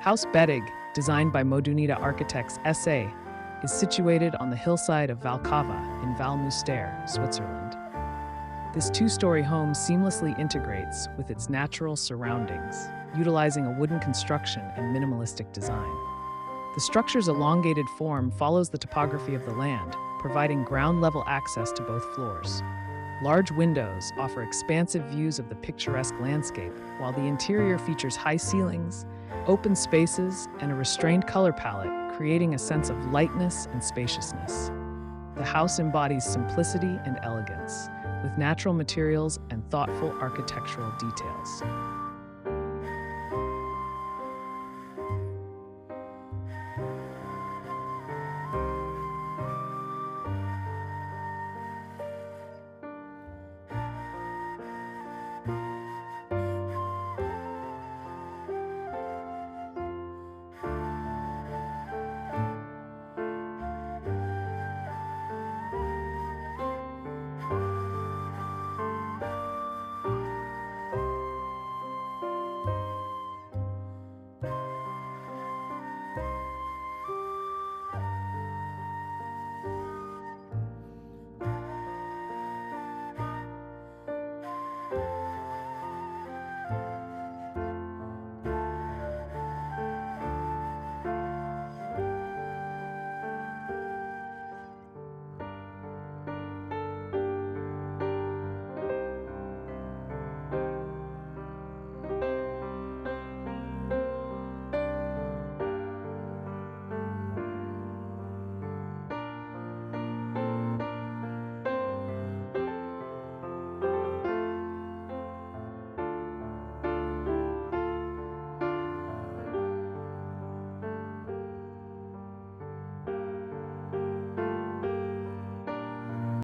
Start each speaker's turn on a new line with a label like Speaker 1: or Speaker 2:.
Speaker 1: House Bättig, designed by Modunita Architects SA, is situated on the hillside of Valchava in Val Müstair, Switzerland. This two-story home seamlessly integrates with its natural surroundings, utilizing a wooden construction and minimalistic design. The structure's elongated form follows the topography of the land, providing ground-level access to both floors. Large windows offer expansive views of the picturesque landscape, while the interior features high ceilings, open spaces, and a restrained color palette, creating a sense of lightness and spaciousness. The house embodies simplicity and elegance, with natural materials and thoughtful architectural details.